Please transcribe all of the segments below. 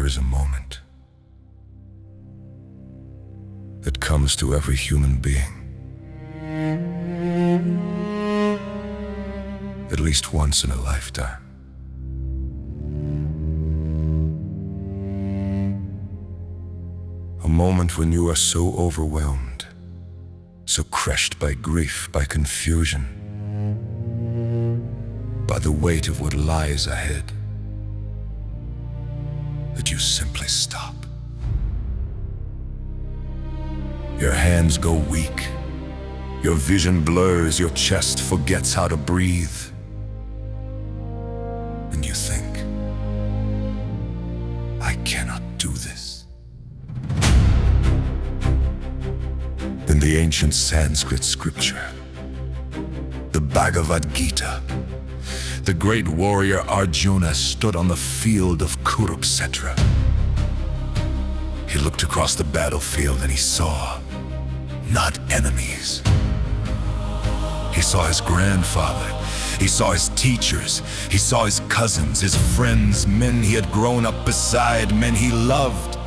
There is a moment that comes to every human being, at least once in a lifetime. A moment when you are so overwhelmed, so crushed by grief, by confusion, by the weight of what lies ahead, that you simply stop. Your hands go weak, your vision blurs, your chest forgets how to breathe, and you think, I cannot do this. In the ancient Sanskrit scripture, the Bhagavad Gita, the great warrior Arjuna stood on the field of Kurukshetra. He looked across the battlefield and he saw not enemies. He saw his grandfather, he saw his teachers, he saw his cousins, his friends, men he had grown up beside, men he loved.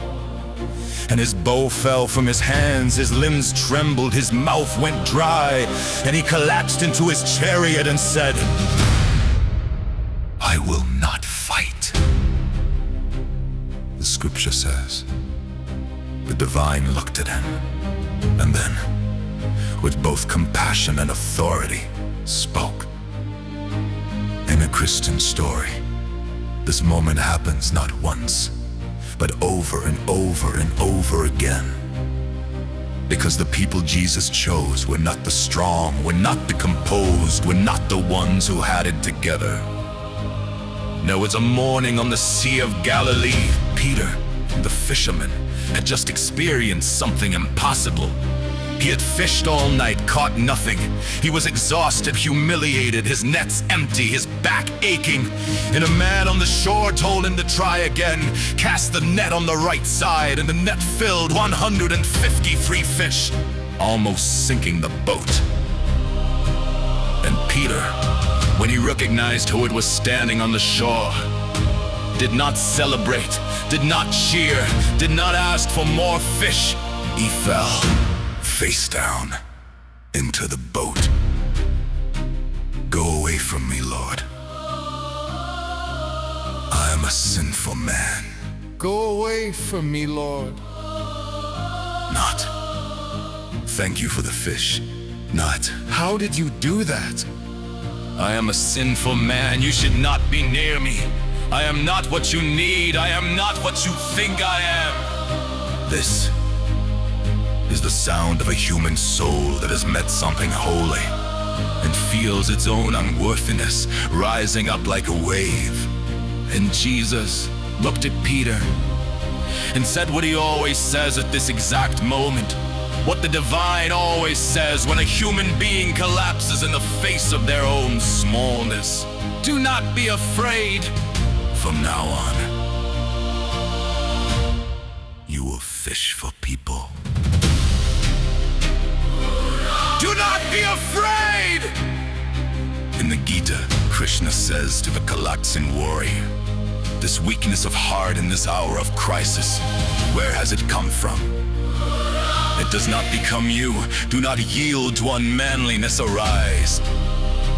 And his bow fell from his hands, his limbs trembled, his mouth went dry, and he collapsed into his chariot and said, I will not fight. The scripture says, the divine looked at him, and then, with both compassion and authority, spoke. In a Christian story, this moment happens not once, but over and over and over again. Because the people Jesus chose were not the strong, were not the composed, were not the ones who had it together. No, it's a morning on the Sea of Galilee. Peter, the fisherman, had just experienced something impossible. He had fished all night, caught nothing. He was exhausted, humiliated, his nets empty, his back aching. And a man on the shore told him to try again. Cast the net on the right side, and the net filled 153 fish, almost sinking the boat. And Peter, when he recognized who it was standing on the shore, did not celebrate, did not cheer, did not ask for more fish. He fell face down into the boat. Go away from me, Lord. I am a sinful man. Go away from me, Lord. Not, thank you for the fish. Not, How did you do that? I am a sinful man, you should not be near me. I am not what you need, I am not what you think I am. this is the sound of a human soul that has met something holy and feels its own unworthiness rising up like a wave. And Jesus looked at Peter and said what he always says at this exact moment, what the divine always says when a human being collapses in the face of their own smallness. Do not be afraid. From now on, you will fish for people. Do not be afraid! In the Gita, Krishna says to the collapsing warrior, this weakness of heart in this hour of crisis, where has it come from? It does not become you. Do not yield to unmanliness, arise.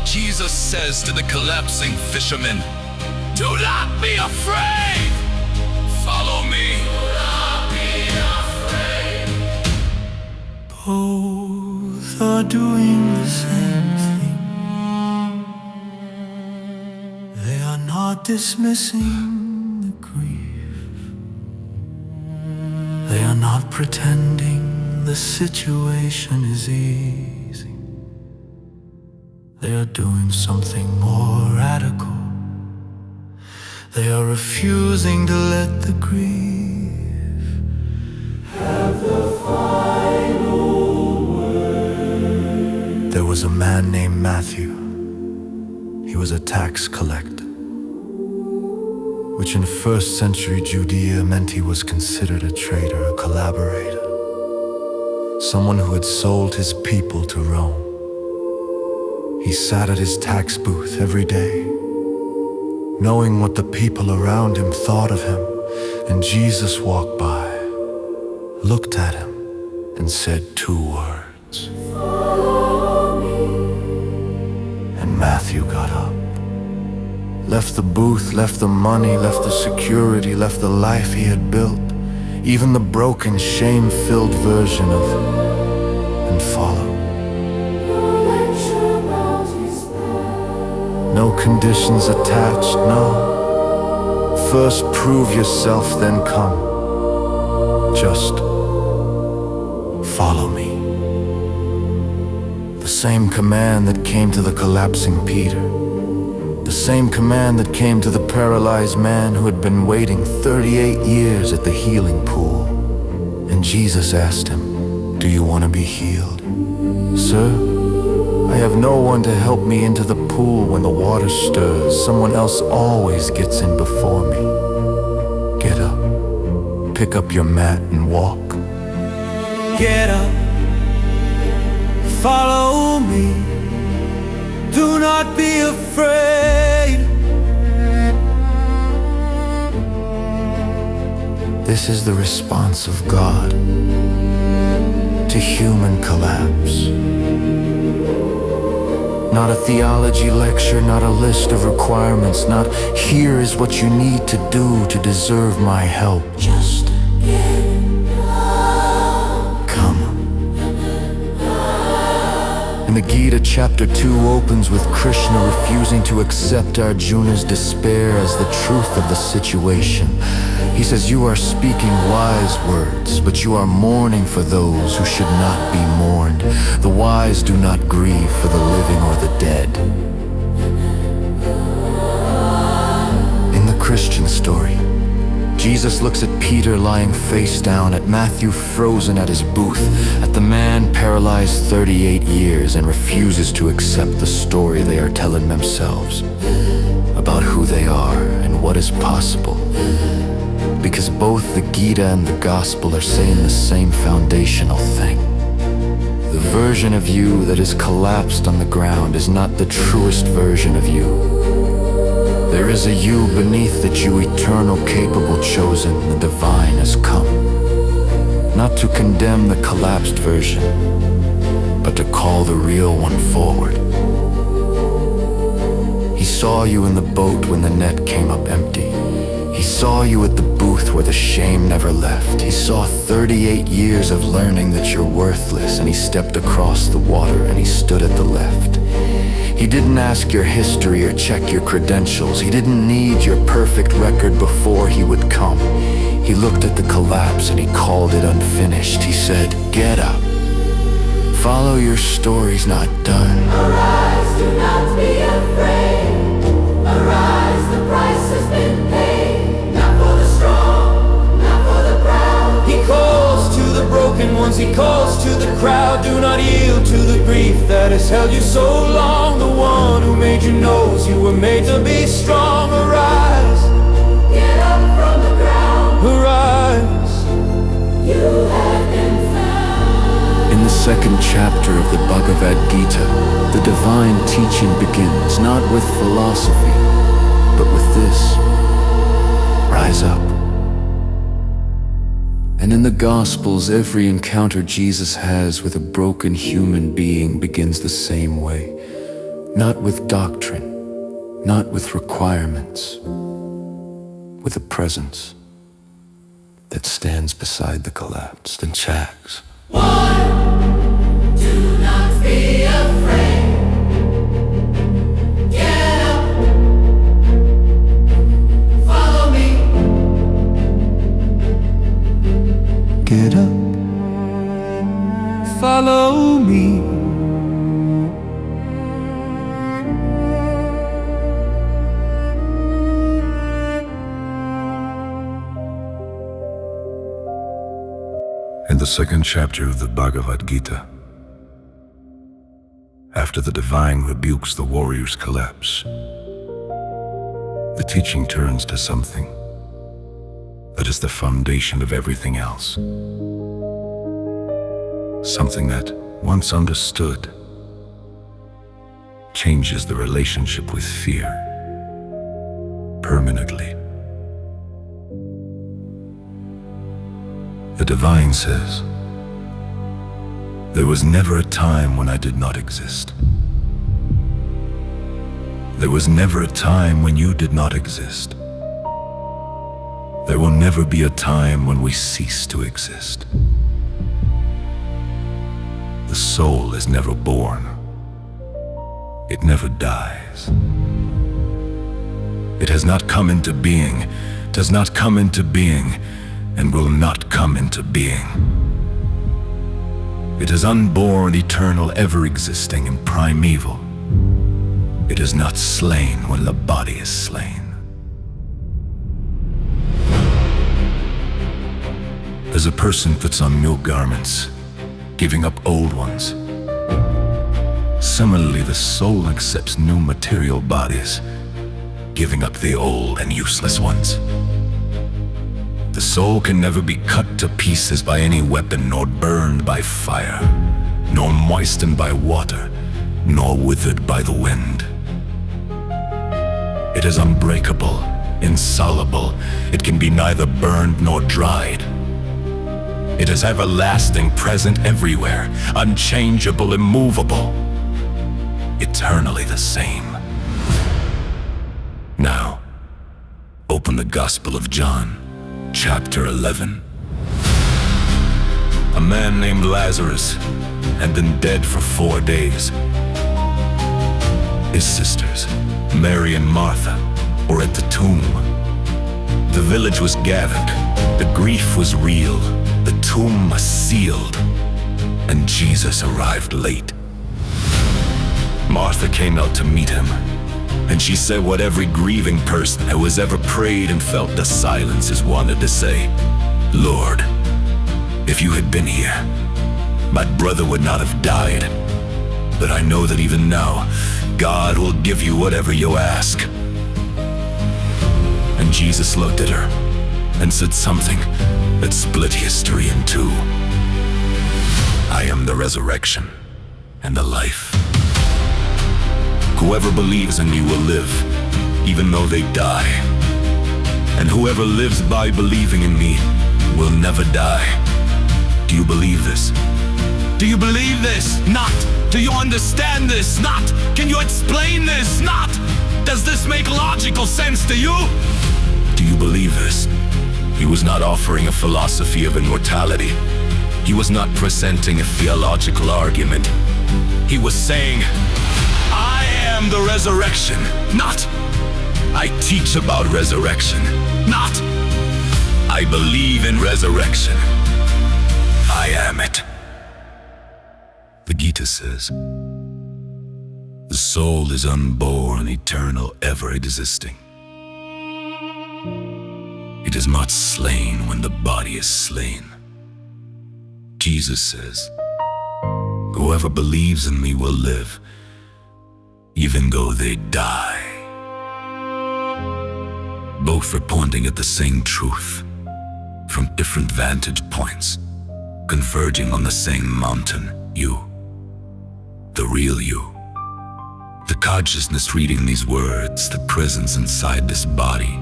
Jesus says to the collapsing fisherman, do not be afraid! Follow me. Do not be afraid. Both are doing the same thing. They are not dismissing the grief. They are not pretending the situation is easy. They are doing something more radical. They are refusing to let the grief have the final word. There was a man named Matthew. He was a tax collector, which in first century Judea meant he was considered a traitor, a collaborator, someone who had sold his people to Rome. He sat at his tax booth every day, knowing what the people around him thought of him And Jesus walked by, looked at him, and said 2 words. And Matthew got up, left the booth, left the money, left the security, left the life he had built, even the broken, shame-filled version of and followed. No conditions attached, no. First prove yourself, then come. Just follow me. The same command that came to the collapsing Peter. The same command that came to the paralyzed man who had been waiting 38 years at the healing pool. And Jesus asked him, "Do you want to be healed?" "Sir, I have no one to help me into the pool when the water stirs. Someone else always gets in before me." Get up, pick up your mat and walk. Get up, follow me. Do not be afraid. This is the response of God to human collapse. Not a theology lecture, not a list of requirements, not "here is what you need to do to deserve my help." Just come. And the Gita chapter 2 opens with Krishna refusing to accept Arjuna's despair as the truth of the situation. He says, "You are speaking wise words, but you are mourning for those who should not be mourned. The wise do not grieve for the living or the dead." In the Christian story, Jesus looks at Peter lying face down, at Matthew frozen at his booth, at the man paralyzed 38 years and refuses to accept the story they are telling themselves about who they are and what is possible. Because both the Gita and the Gospel are saying the same foundational thing. The version of you that is collapsed on the ground is not the truest version of you. There is a you beneath that you eternal, capable, chosen, the divine has come. Not to condemn the collapsed version, but to call the real one forward. He saw you in the boat when the net came up empty. He saw you at the booth where the shame never left. He saw 38 years of learning that you're worthless, and he stepped across the water and he stood at the left. He didn't ask your history or check your credentials. He didn't need your perfect record before he would come. He looked at the collapse and he called it unfinished. He said, "Get up. Follow, your story's not done." Arise, do not be afraid. Arise, the price has been paid. Not for the strong, not for the proud. He calls to the broken ones, he calls to the crowd. Do not yield to the grief that has held you so long. The one who made you knows you were made to be strong. Arise, Get up from the ground. arise. You have been found. In the second chapter of the Bhagavad Gita, the divine teaching begins not with philosophy, but with this: rise up. And in the Gospels, every encounter Jesus has with a broken human being begins the same way. Not with doctrine, not with requirements, with a presence that stands beside the collapsed and shacks. Do not be afraid. Get up. Follow me. Get up. Follow me. In the second chapter of the Bhagavad Gita, after the divine rebukes the warrior's collapse, the teaching turns to something that is the foundation of everything else. Something that, once understood, changes the relationship with fear permanently. The divine says, there was never a time when I did not exist. There was never a time when you did not exist. There will never be a time when we cease to exist. The soul is never born. It never dies. It has not come into being, does not come into being, and will not come into being. It is unborn, eternal, ever-existing, and primeval. It is not slain when the body is slain. As a person puts on new garments, giving up old ones, similarly the soul accepts new material bodies, giving up the old and useless ones. The soul can never be cut to pieces by any weapon, nor burned by fire, nor moistened by water, nor withered by the wind. It is unbreakable, insoluble. It can be neither burned nor dried. It is everlasting, present everywhere, unchangeable, immovable, eternally the same. Now, open the Gospel of John, chapter 11. A man named Lazarus had been dead for 4 days. His sisters, Mary and Martha, were at the tomb. The village was gathered, the grief was real, the tomb was sealed, and Jesus arrived late. Martha came out to meet him, and she said what every grieving person who has ever prayed and felt the silence has wanted to say. Lord, if you had been here, my brother would not have died. But I know that even now, God will give you whatever you ask. And Jesus looked at her and said something that split history in two. I am the resurrection and the life. Whoever believes in me will live, even though they die. And whoever lives by believing in me will never die. Do you believe this? Do you believe this? Not. Do you understand this? Not. Can you explain this? Not. Does this make logical sense to you? Do you believe this? He was not offering a philosophy of immortality. He was not presenting a theological argument. He was saying, I am the resurrection, not I teach about resurrection, not I believe in resurrection. I am it. The Gita says, the soul is unborn, eternal, ever-existing. It is not slain when the body is slain. Jesus says, whoever believes in me will live, even though they die. Both are pointing at the same truth, from different vantage points, converging on the same mountain, you, the real you. The consciousness reading these words, the presence inside this body,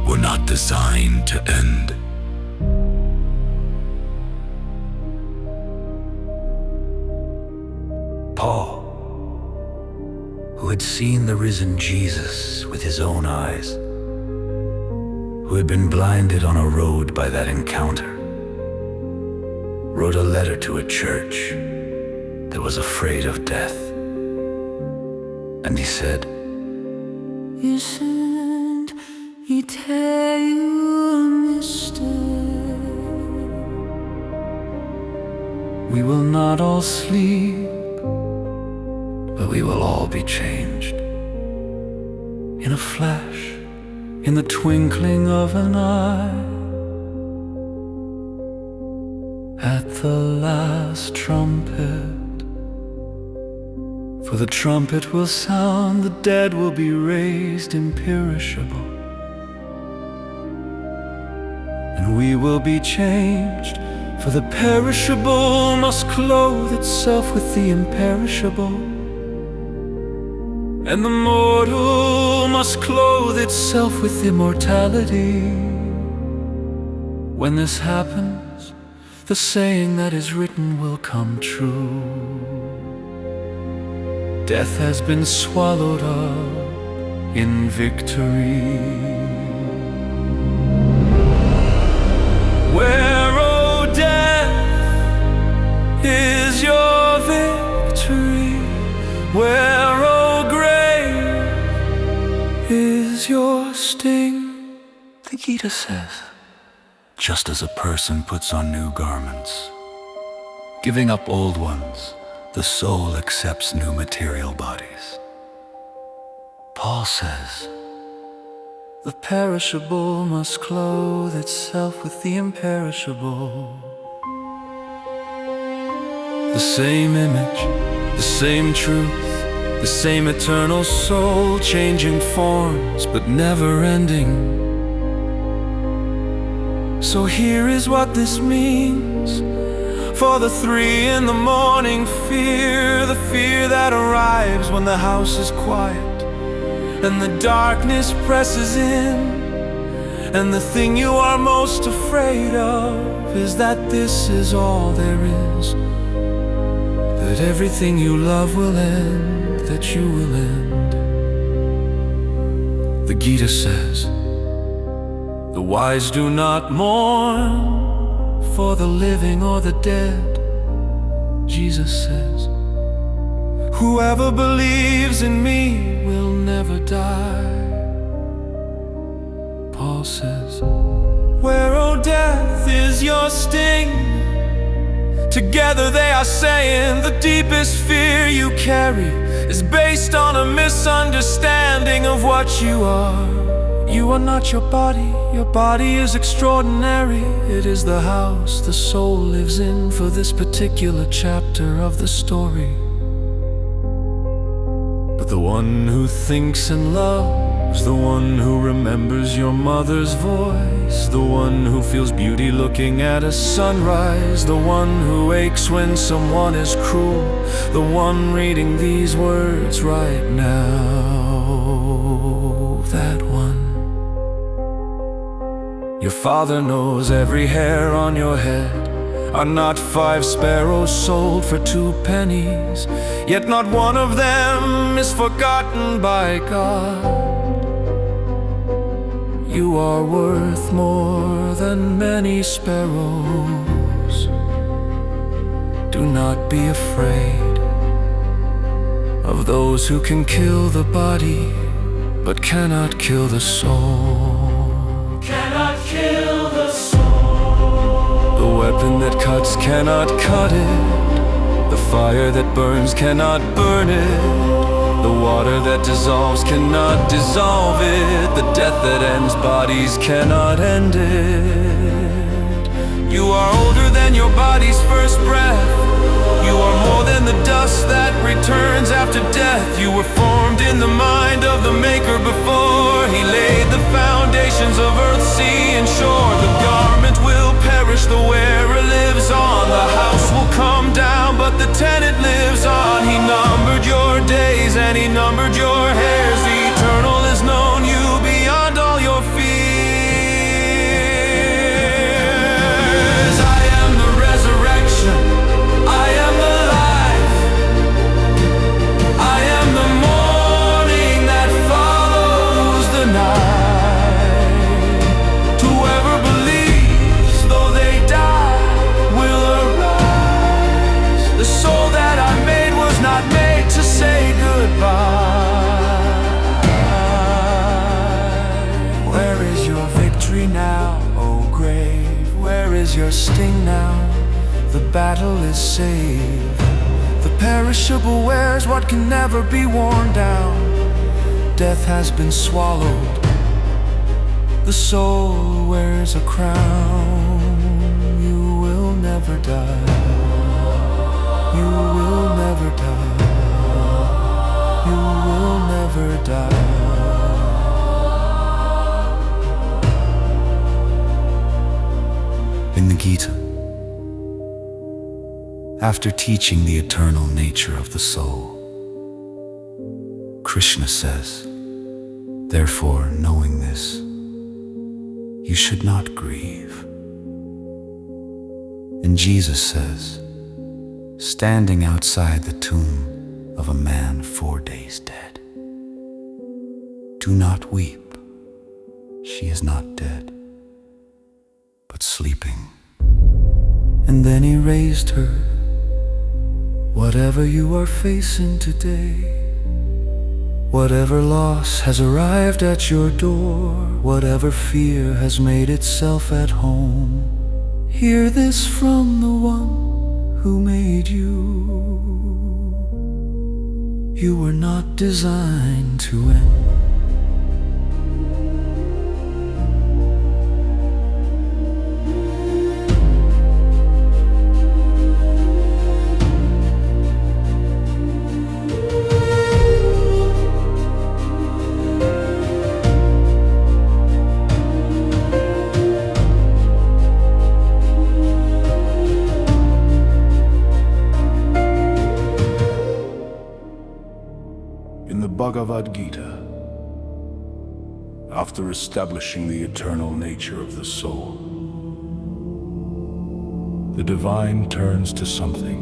were not designed to end. Paul, who had seen the risen Jesus with his own eyes, who had been blinded on a road by that encounter, wrote a letter to a church that was afraid of death. And he said, Isn't he tell you, mister? we will not all sleep, but we will all be changed. In a flash, in the twinkling of an eye, at the last trumpet. For the trumpet will sound, the dead will be raised imperishable, and we will be changed. For the perishable must clothe itself with the imperishable, and the mortal must clothe itself with immortality. When this happens, the saying that is written will come true. Death has been swallowed up in victory. Where, O death, is your victory? Where, O grave, is your sting? The Gita says, just as a person puts on new garments, giving up old ones, the soul accepts new material bodies. Paul says, the perishable must clothe itself with the imperishable. The same image, the same truth, the same eternal soul, changing forms but never ending. So here is what this means for the 3 in the morning fear, the fear that arrives when the house is quiet and the darkness presses in, and the thing you are most afraid of is that this is all there is, that everything you love will end, that you will end. The Gita says, the wise do not mourn for the living or the dead. Jesus says, whoever believes in me will never die. Paul says, where, O death, is your sting? Together they are saying the deepest fear you carry is based on a misunderstanding of what you are. You are not your body is extraordinary. It is the house the soul lives in for this particular chapter of the story. But the one who thinks and loves, the one who remembers your mother's voice, the one who feels beauty looking at a sunrise, the one who aches when someone is cruel, the one reading these words right now, that one. Your father knows every hair on your head. Are not 5 sparrows sold for 2 pennies? Yet not one of them is forgotten by God. You are worth more than many sparrows. Do not be afraid of those who can kill the body but cannot kill the soul. Cannot kill the soul. The weapon that cuts cannot cut it. The fire that burns cannot burn it. The water that dissolves cannot dissolve it. The death that ends bodies cannot end it. You are older than your body's first breath. You are more than the dust that returns after death. You were formed in the mind of the Maker before He laid the foundations of earth, sea, and shore. The garment will perish, the wearer lives on. The house will come down, but the tenant lives on. He numbered your days and He numbered your hairs. The eternal is known you beyond all your fears. I am the resurrection, I am the life, I am the morning that follows the night. Whoever believes, though they die, will arise. The soul that I made was not made to say goodbye. Where is your victory now, O grave? Where is your sting now? The battle is saved. The perishable wears what can never be worn down. Death has been swallowed. The soul wears a crown. You will never die. You will never die. You will never die. in the Gita, after teaching the eternal nature of the soul, Krishna says, therefore, knowing this, you should not grieve. And Jesus says, standing outside the tomb of a man 4 days dead, "Do not weep. She is not dead, but sleeping." And then he raised her. Whatever you are facing today, whatever loss has arrived at your door, whatever fear has made itself at home, hear this from the one who made you. You were not designed to end. In the Bhagavad Gita, after establishing the eternal nature of the soul, the divine turns to something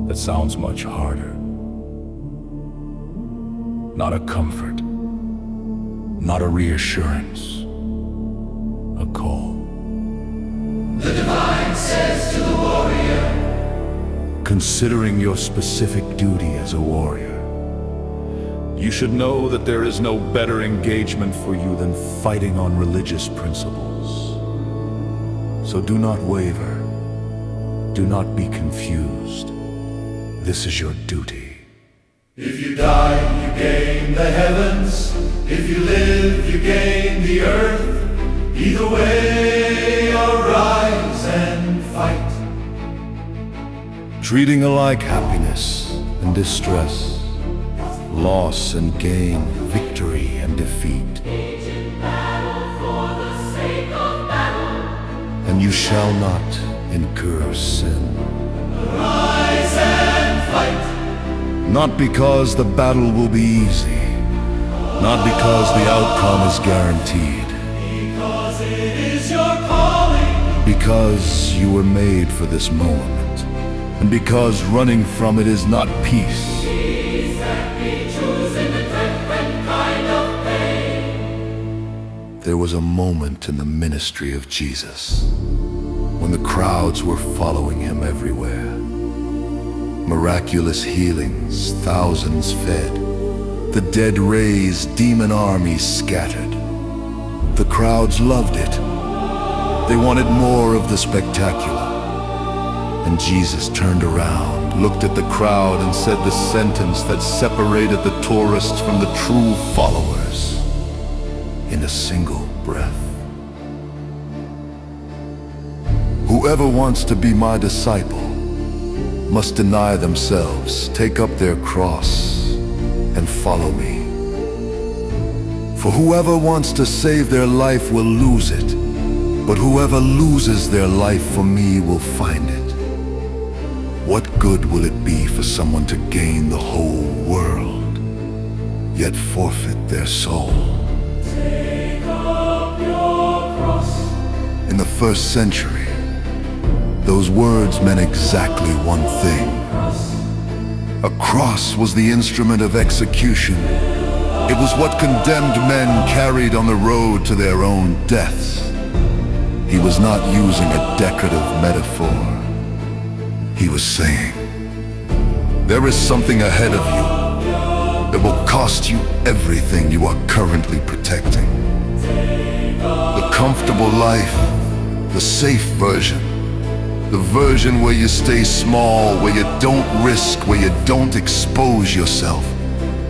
that sounds much harder. Not a comfort, not a reassurance, a call. The divine says to the warrior, Considering your specific duty as a warrior, you should know that there is no better engagement for you than fighting on religious principles. So do not waver. Do not be confused. This is your duty. if you die, you gain the heavens. If you live, you gain the earth. Either way, arise and fight. Treating alike happiness and distress, loss and gain, victory and defeat. And you shall not incur sin. Rise and fight. Not because the battle will be easy, not because the outcome is guaranteed, Because it is your calling. because you were made for this moment, and because running from it is not peace. There was a moment in the ministry of Jesus when the crowds were following him everywhere. Miraculous healings, thousands fed. The dead raised, demon armies scattered. The crowds loved it. They wanted more of the spectacular. And Jesus turned around, looked at the crowd, and said the sentence that separated the tourists from the true followers in a single breath. Whoever wants to be my disciple must deny themselves, take up their cross, and follow me. For whoever wants to save their life will lose it, but whoever loses their life for me will find it. What good will it be for someone to gain the whole world, yet forfeit their soul? Take up your cross. In the first century, those words meant exactly one thing. A cross was the instrument of execution. It was what condemned men carried on the road to their own deaths. He was not using a decorative metaphor. He was saying, there is something ahead of you that will cost you everything you are currently protecting. The comfortable life, the safe version, the version where you stay small, where you don't risk, where you don't expose yourself,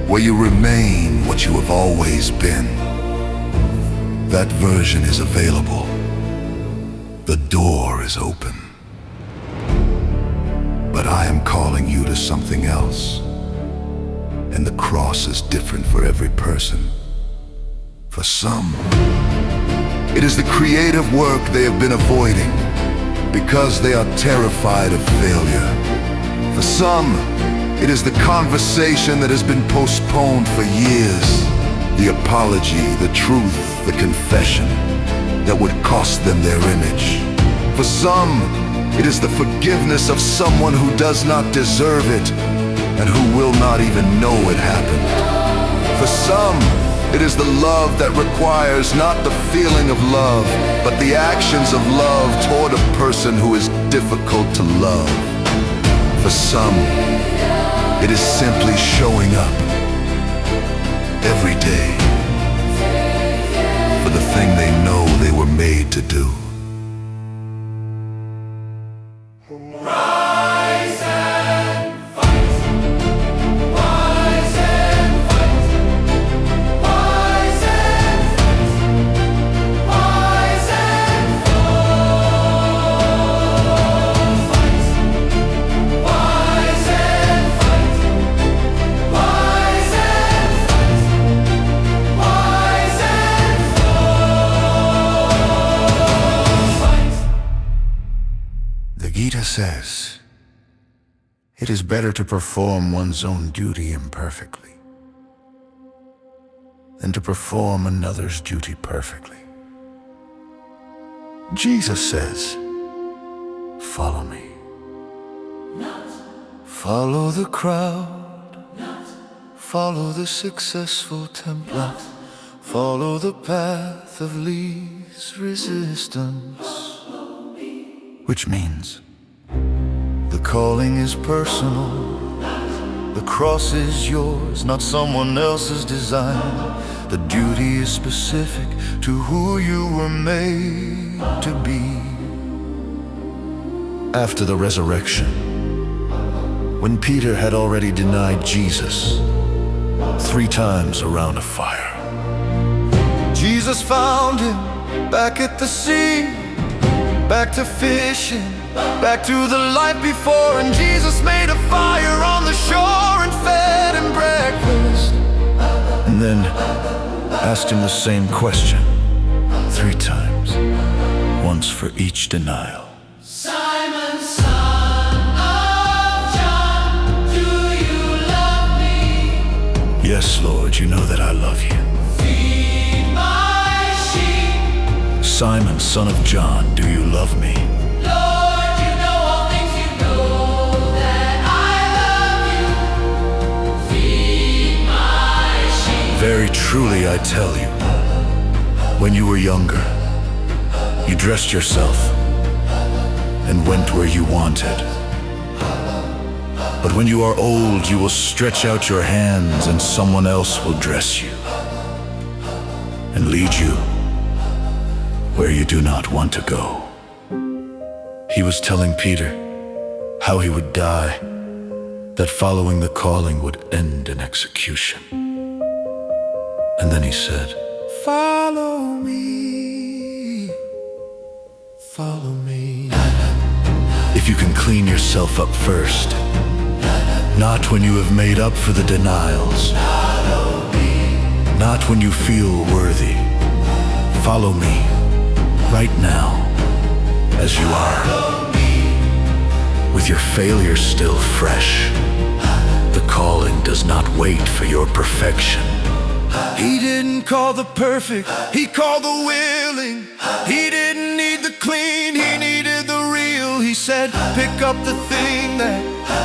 where you remain what you have always been. That version is available. The door is open. But I am calling you to something else. And the cross is different for every person. For some, it is the creative work they have been avoiding because they are terrified of failure. For some, it is the conversation that has been postponed for years. The apology, the truth, the confession that would cost them their image. For some, It is the forgiveness of someone who does not deserve it and who will not even know it happened. For some, it is the love that requires not the feeling of love, but the actions of love toward a person who is difficult to love. For some, it is simply showing up every day for the thing they know they were made to do. Rise and fight. Rise and fight. Rise and fight. Rise and fight. Rise and fight. Rise and fight. The Gita says, it is better to perform one's own duty imperfectly than to perform another's duty perfectly. Jesus says, follow me. Follow the crowd. Follow the successful template. Follow the path of least resistance. Which means the calling is personal. The cross is yours, not someone else's design. The duty is specific to who you were made to be. After the resurrection, when Peter had already denied Jesus 3 times around a fire, Jesus found him back at the sea, back to fishing, back to the life before. And Jesus made a fire on the shore and fed him breakfast, and then asked him the same question 3 times, once for each denial. Simon, son of John, do you love me? Yes, Lord, you know that I love you. Feed my sheep. Simon, son of John, do you love me? Lord, you know all things, you know that I love you. Feed my sheep. Very truly I tell you, when you were younger, you dressed yourself and went where you wanted. But when you are old, you will stretch out your hands and someone else will dress you and lead you where you do not want to go. He was telling Peter how he would die, that following the calling would end in execution. And then he said, follow me, follow me. If you can clean yourself up first, not when you have made up for the denials, not when you feel worthy. Follow me right now, as you are, with your failure still fresh. The calling does not wait for your perfection. He didn't call the perfect, he called the willing. He didn't need the clean, he needed the real. He said, pick up the thing that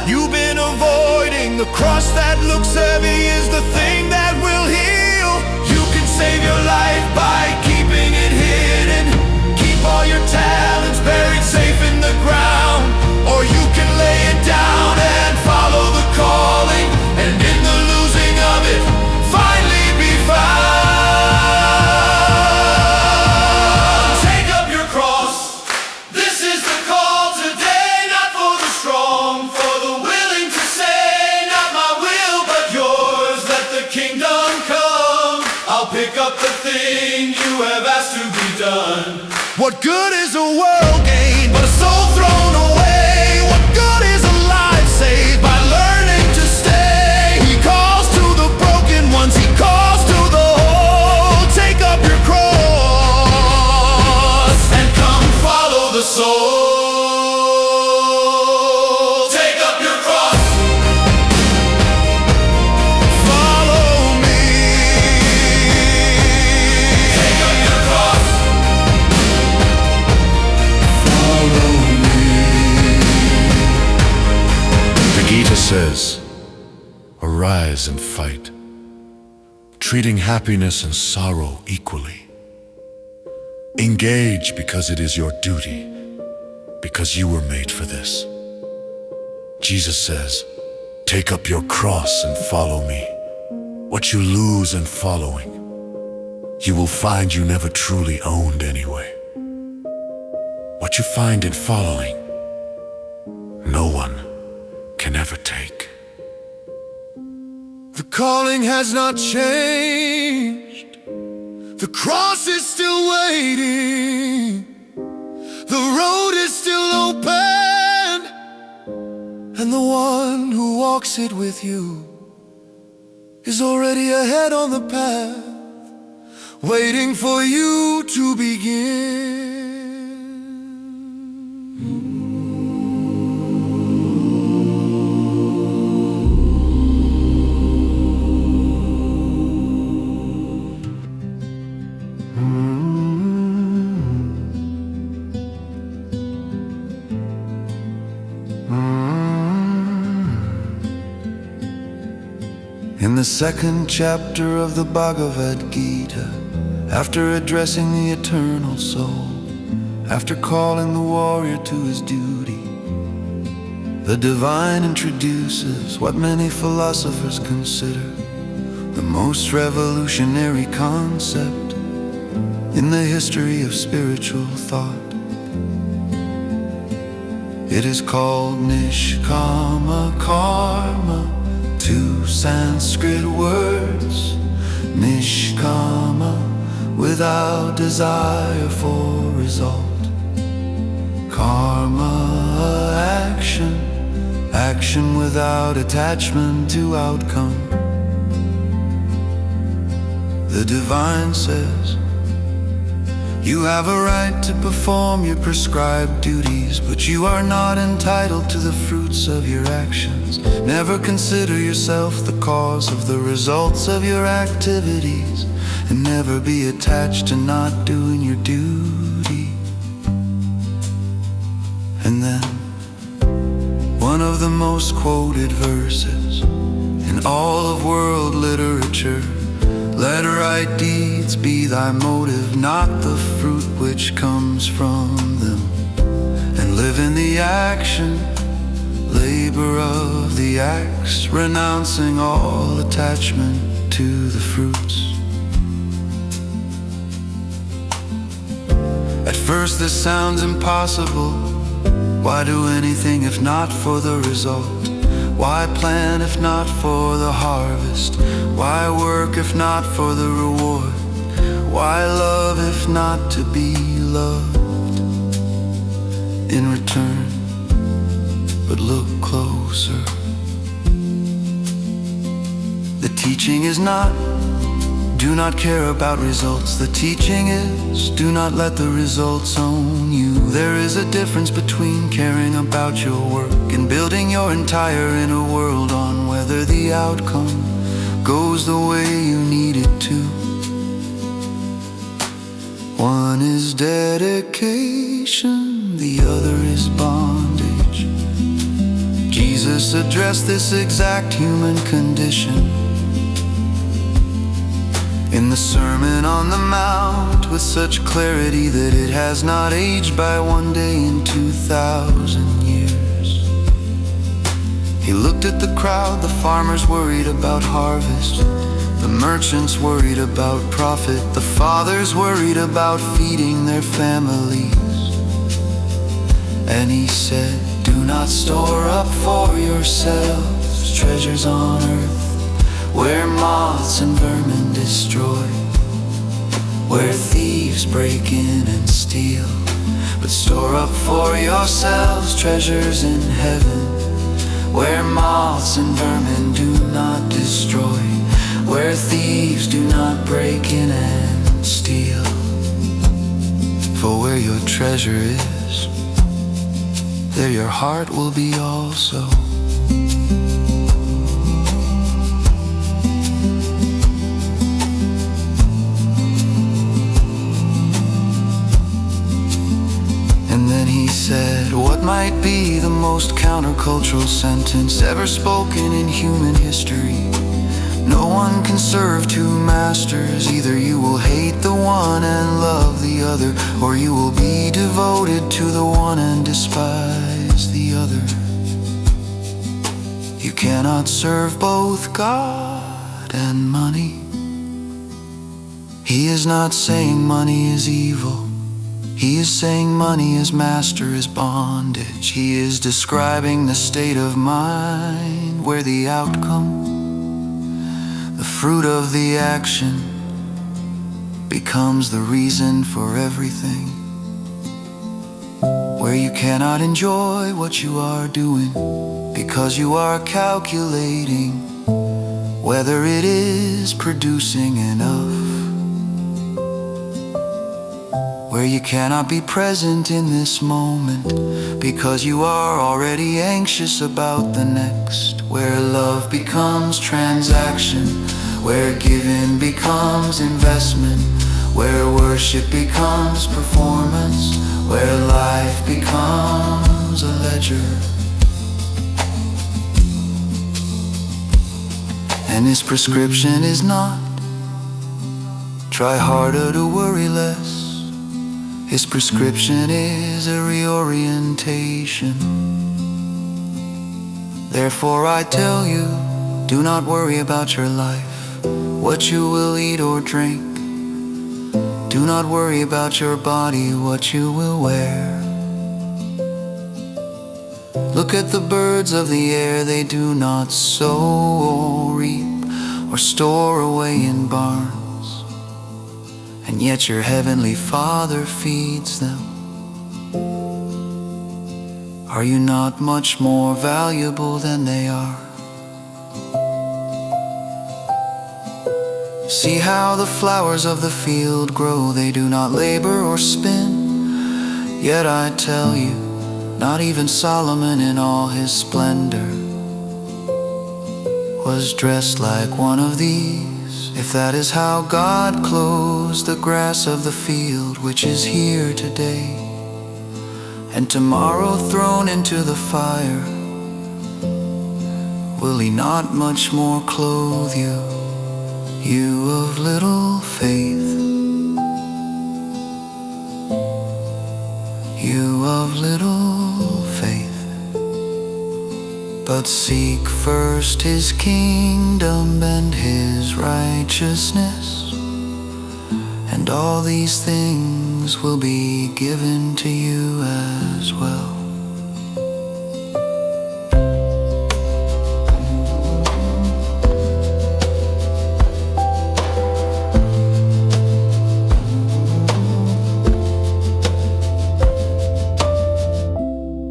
you've been avoiding. The cross that looks heavy is the thing that will heal. You can save your life by keeping it hidden. Keep all your talents buried safe in the ground, or you can lay it down and follow the calling, and in the losing of it, finally be found. Take up your cross. This is the call today, not for the strong, for the willing to say, not my will but yours. Let the kingdom come. I'll pick up the thing you have asked to be done. What good is a world gained but a soul thrown away? What good is a life saved by learning to stay? He calls to the broken ones, he calls to the whole. Take up your cross And come follow the soul. Take up your cross. follow me. Take up your cross. says, arise and fight, treating happiness and sorrow equally. Engage because it is your duty, because you were made for this. Jesus says, take up your cross and follow me. What you lose in following, you will find you never truly owned anyway. What you find in following, no one can ever take. The calling has not changed. The cross is still waiting. The road is still open, and the one who walks it with you is already ahead on the path, waiting for you to begin. In the second chapter of the Bhagavad Gita, after addressing the eternal soul, after calling the warrior to his duty, the divine introduces what many philosophers consider the most revolutionary concept in the history of spiritual thought. It is called Nishkama Karma, two Sanskrit words, Nishkama, without desire for result, Karma, action, action without attachment to outcome. The divine says, you have a right to perform your prescribed duties, but you are not entitled to the fruits of your actions. Never consider yourself the cause of the results of your activities, and never be attached to not doing your duty. And then, one of the most quoted verses in all of world literature, let right deeds be thy motive, not the fruit which comes from them. And live in the action, labor of the axe, renouncing all attachment to the fruits. At first this sounds impossible. Why do anything if not for the result? Why plant if not for the harvest? Why work if not for the reward? Why love if not to be loved in return? But look closer. The teaching is not, do not care about results. The teaching is, do not let the results own you. There is a difference between caring about your work and building your entire inner world on whether the outcome goes the way you need it to. One is dedication, the other is bondage. Jesus addressed this exact human condition in the Sermon on the Mount with such clarity that it has not aged by one day in 2,000 years. He looked at the crowd, the farmers worried about harvest, the merchants worried about profit, the fathers worried about feeding their families. And he said, do not store up for yourselves treasures on earth, where moths and vermin destroy, where thieves break in and steal. But store up for yourselves treasures in heaven, where moths and vermin do not destroy, where thieves do not break in and steal. For where your treasure is, there your heart will be also. And then he said, what what might be the most countercultural sentence ever spoken in human history. No one can serve two masters. Either you will hate the one and love the other, or you will be devoted to the one and despise the other. You cannot serve both God and money. He is not saying money is evil. He is saying money is master, is bondage. He is describing the state of mind where the outcome, the fruit of the action, becomes the reason for everything. Where you cannot enjoy what you are doing because you are calculating whether it is producing enough. Where you cannot be present in this moment because you are already anxious about the next. Where love becomes transaction, where giving becomes investment, where worship becomes performance, where life becomes a ledger. And his prescription is not try harder to worry less. His prescription is a reorientation. Therefore I tell you, do not worry about your life, what you will eat or drink. Do not worry about your body, what you will wear. Look at the birds of the air, they do not sow or reap or store away in barns, and yet your heavenly Father feeds them. Are you not much more valuable than they are? See how the flowers of the field grow, they do not labor or spin. Yet I tell you, not even Solomon in all his splendor was dressed like one of these. If that is how God clothes the grass of the field, which is here today and tomorrow thrown into the fire, will he not much more clothe you, you of little faith? You of little faith. But seek first his kingdom and his righteousness, and all these things will be given to you as well.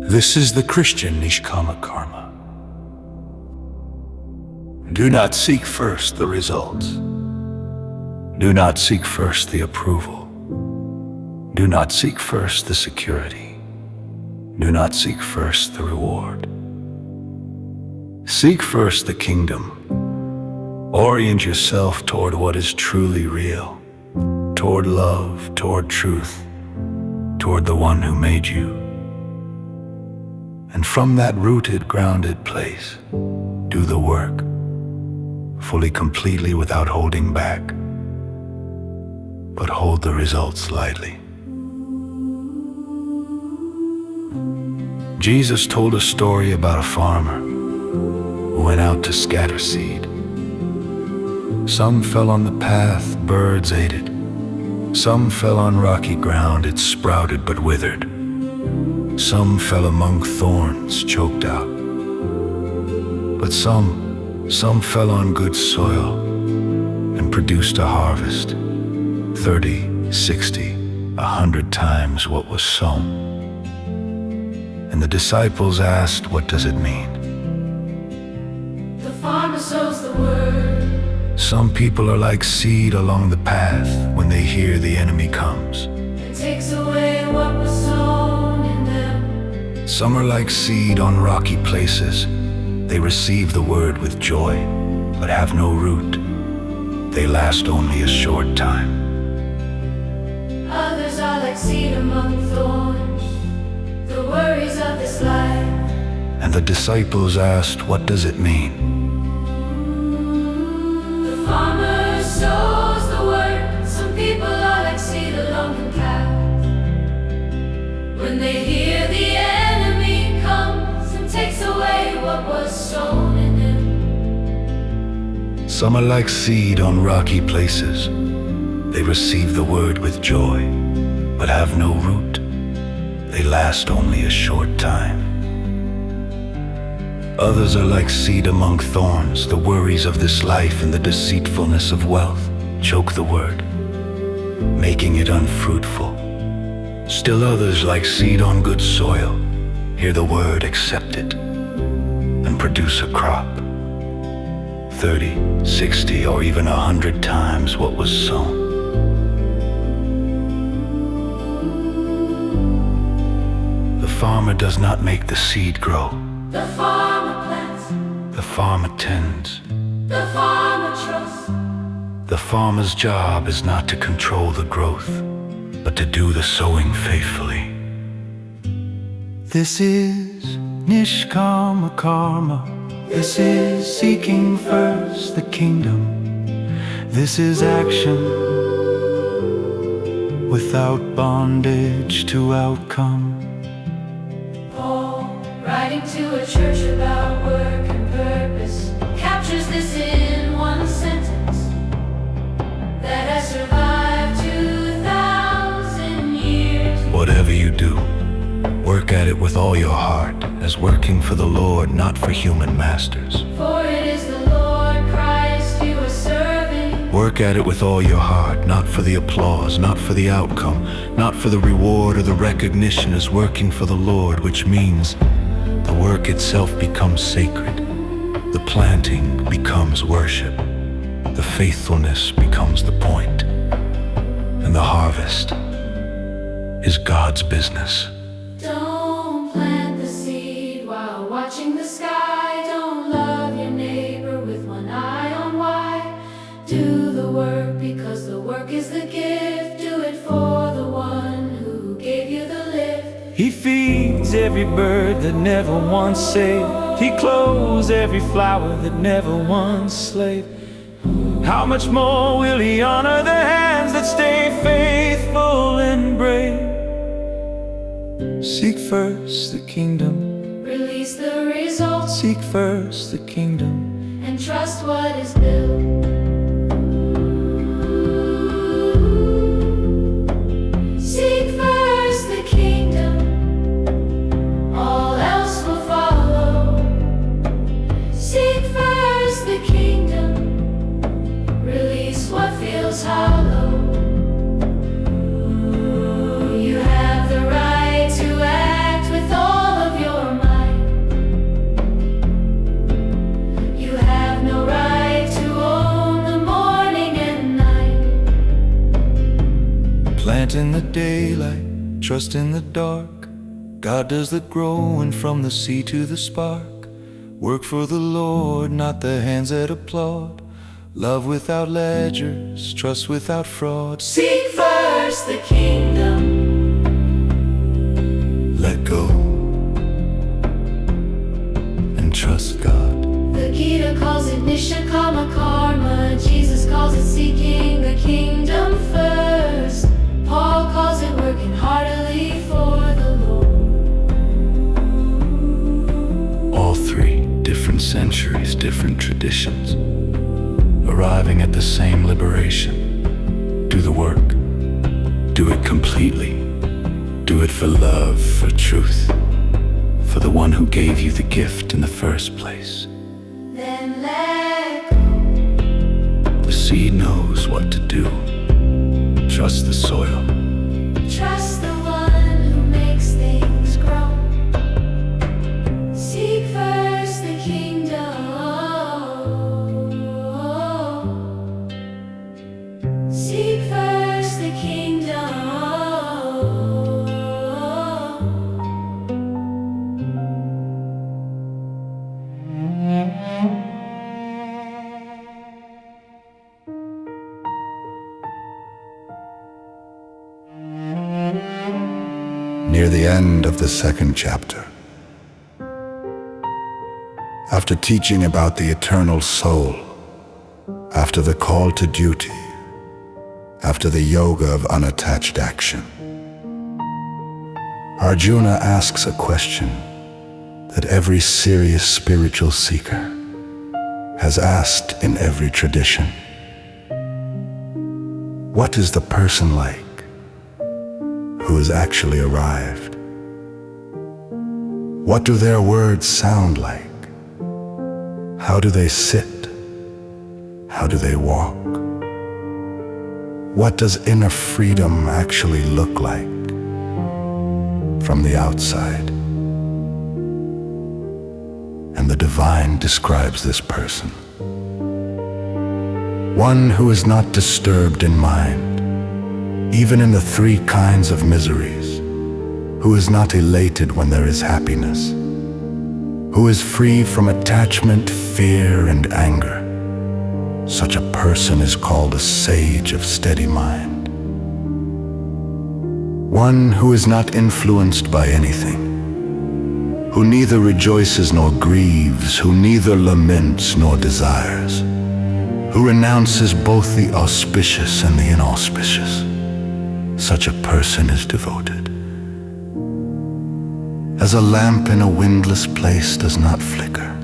This is the Christian Nishkama Karma. Do not seek first the results. Do not seek first the approval. Do not seek first the security. Do not seek first the reward. Seek first the kingdom. Orient yourself toward what is truly real, toward love, toward truth, toward the one who made you. And from that rooted, grounded place, do the work, fully, completely, without holding back, but hold the results lightly. Jesus told a story about a farmer who went out to scatter seed. Some fell on the path, birds ate it. Some fell on rocky ground, it sprouted but withered. Some fell among thorns, choked out. But some fell on good soil and produced a harvest, 30, 60, 100 times what was sown. And the disciples asked, what does it mean? The farmer sows the word. Some people are like seed along the path when they hear the enemy comes. It takes away what was sown in them. Some are like seed on rocky places. They receive the word with joy, but have no root. They last only a short time. Others are like seed among thorns. The worries of this life. And the disciples asked, "What does it mean?" The farmer sows the word. Some people are like seed along the path. When they hear the enemy comes and takes away what was sown in them. Some are like seed on rocky places. They receive the word with joy, but have no root. They last only a short time. Others are like seed among thorns. The worries of this life and the deceitfulness of wealth choke the word, making it unfruitful. Still others, like seed on good soil, hear the word, accept it, and produce a crop, 30, 60, or even 100 times what was sown. The farmer does not make the seed grow. The farmer plants, The farmer tends. the farmer trusts. The farmer's job is not to control the growth, but to do the sowing faithfully. This is Nishkama Karma. This is seeking first the kingdom. This is action without bondage to outcome. Paul, writing to a church about work and purpose, captures this in one sentence that has survived 2,000 years. Whatever you do, work at it with all your heart, as working for the Lord, not for human masters. For it is the Lord Christ you are serving. Work at it with all your heart, not for the applause, not for the outcome, not for the reward or the recognition, as working for the Lord, which means the work itself becomes sacred. The planting becomes worship. The faithfulness becomes the point. And the harvest is God's business. Don't plant the seed while watching the sky. Don't love your neighbor with one eye on wide. Do the work because the work is the gift. Do it for the one who gave you the lift. He feeds every bird that never once saved. He clothes every flower that never once slaved. How much more will he honor the hands that stay faithful and brave? Seek first the kingdom. Release the results Seek first the kingdom. and trust what is built. Seek first the kingdom, all else will follow. Seek first the kingdom, release what feels hollow. You have the right to act with all of your might. You have no right to own the morning and night. Plant in the daylight, trust in the dark. God does the growing from the seed to the spark. Work for the Lord, not the hands that applaud. Love without ledgers, trust without fraud. Seek first the kingdom. Let go and trust God. The Gita calls it Nishkama Karma. Jesus calls it seeking the kingdom first. Paul calls it working heartily for the Lord. All three, different centuries, different traditions, arriving at the same liberation. Do the work. Do it completely. Do it for love, for truth, for the one who gave you the gift in the first place. Then let go. The seed knows what to do. Trust the soil. Trust the one who makes things grow. Seek first the kingdom. Seek first the kingdom. near the end of the second chapter. After teaching about the eternal soul, after the call to duty, after the yoga of unattached action, Arjuna asks a question that every serious spiritual seeker has asked in every tradition. What is the person like who has actually arrived? What do their words sound like? How do they sit? How do they walk? What does inner freedom actually look like from the outside? And the divine describes this person. One who is not disturbed in mind, even in the three kinds of miseries, who is not elated when there is happiness, who is free from attachment, fear, and anger. Such a person is called a sage of steady mind. One who is not influenced by anything, who neither rejoices nor grieves, who neither laments nor desires, who renounces both the auspicious and the inauspicious. Such a person is devoted. As a lamp in a windless place does not flicker,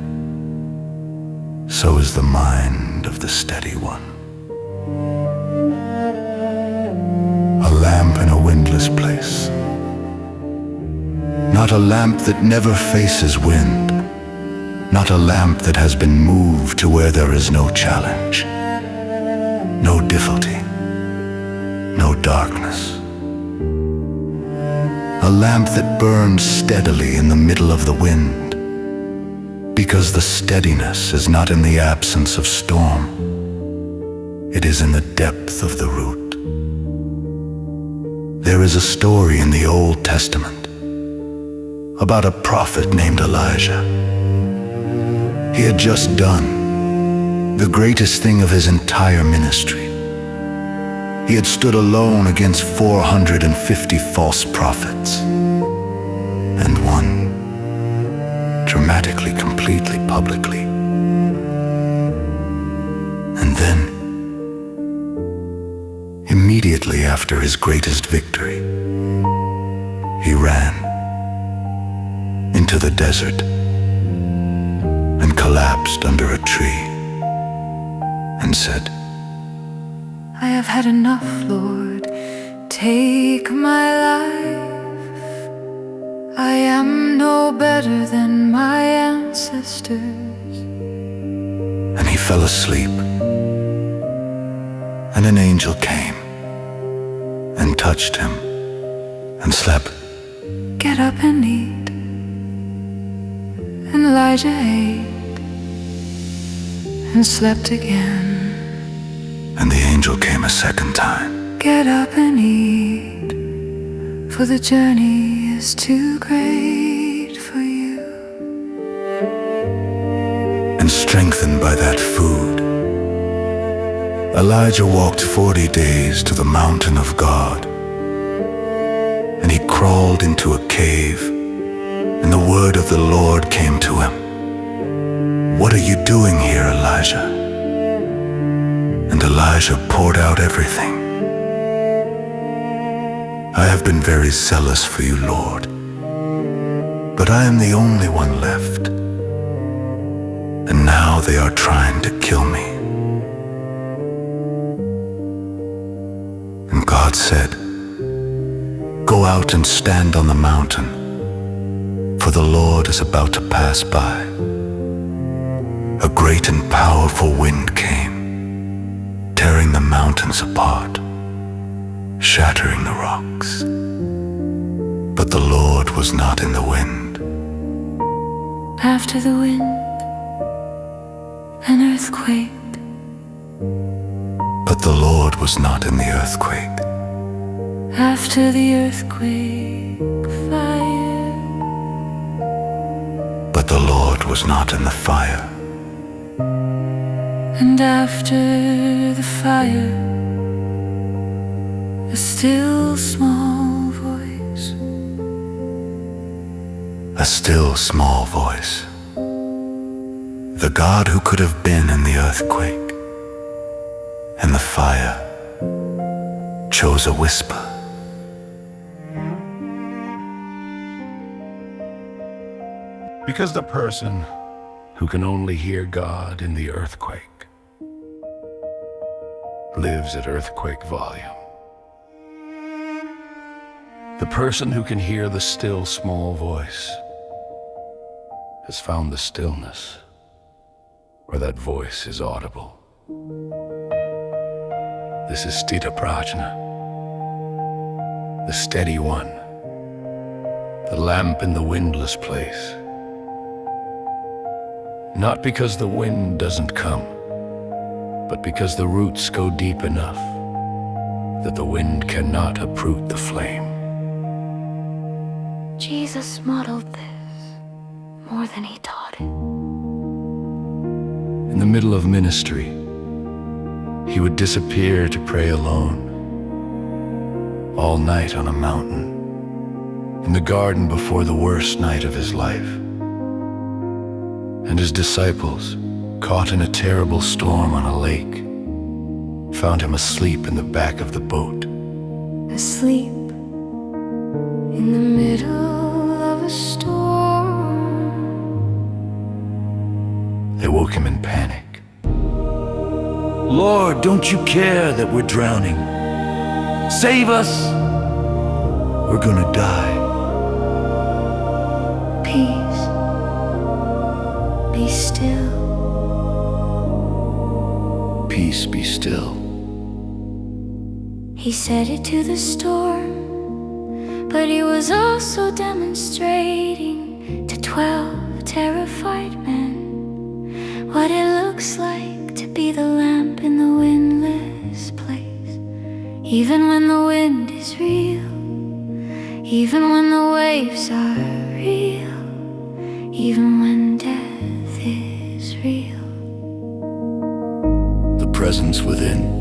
so is the mind of the steady one. A lamp in a windless place. Not a lamp that never faces wind. Not a lamp that has been moved to where there is no challenge, no difficulty, no darkness. A lamp that burns steadily in the middle of the wind, because the steadiness is not in the absence of storm, it is in the depth of the root. There is a story in the Old Testament about a prophet named Elijah. He had just done the greatest thing of his entire ministry. He had stood alone against 450 false prophets and won dramatically, completely, publicly. And then, immediately after his greatest victory, he ran into the desert and collapsed under a tree and said, I have had enough, Lord, take my life. I am no better than my ancestors. and he fell asleep. And an angel came and touched him and slept. Get up and eat. And Elijah ate and slept again. And the angel came a second time. Get up and eat, for the journey is too great for you. And strengthened by that food, Elijah walked 40 days to the mountain of God. And he crawled into a cave, and the word of the Lord came to him. What are you doing here, Elijah? And Elijah poured out everything. I have been very zealous for you, Lord, but I am the only one left, and now they are trying to kill me. And God said, go out and stand on the mountain, for the Lord is about to pass by. A great and powerful wind came, tearing the mountains apart, shattering the rocks. But the Lord was not in the wind. After the wind, an earthquake. But the Lord was not in the earthquake. After the earthquake, fire. But the Lord was not in the fire. And after the fire, a still small voice. A still small voice. The God who could have been in the earthquake and the fire chose a whisper. Because the person who can only hear God in the earthquake lives at earthquake volume. The person who can hear the still small voice has found the stillness where that voice is audible. This is Stita Prajna, the steady one, the lamp in the windless place. Not because the wind doesn't come, but because the roots go deep enough that the wind cannot uproot the flame. Jesus modeled this more than he taught it. In the middle of ministry, he would disappear to pray alone, all night on a mountain, in the garden before the worst night of his life. And his disciples, caught in a terrible storm on a lake, found him asleep in the back of the boat. Asleep in the middle of a storm. They woke him in panic. Lord, don't you care that we're drowning? Save us! We're gonna die. Peace, be still. Peace be still. He said it to the storm, but he was also demonstrating to 12 terrified men what it looks like to be the lamp in the windless place. Even when the wind is real, even when the waves are real, even when death is real. The presence within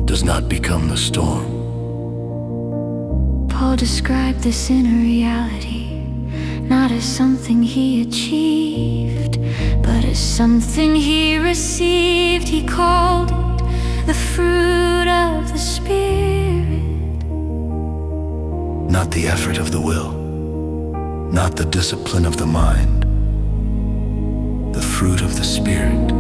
does not become the storm. Paul described this inner reality not as something he achieved, but as something he received. He called it the fruit of the Spirit. Not the effort of the will, not the discipline of the mind. The fruit of the Spirit.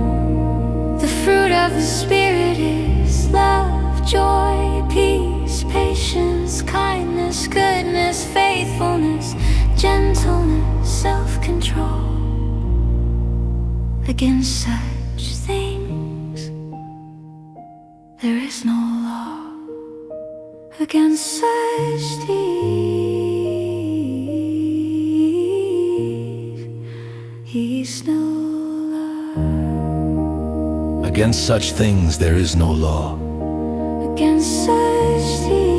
The fruit of the Spirit is love, joy, peace, patience, kindness, goodness, faithfulness, gentleness, self-control. Against such things there is no law. Against such things he's no law. Against such things there is no law. Against such things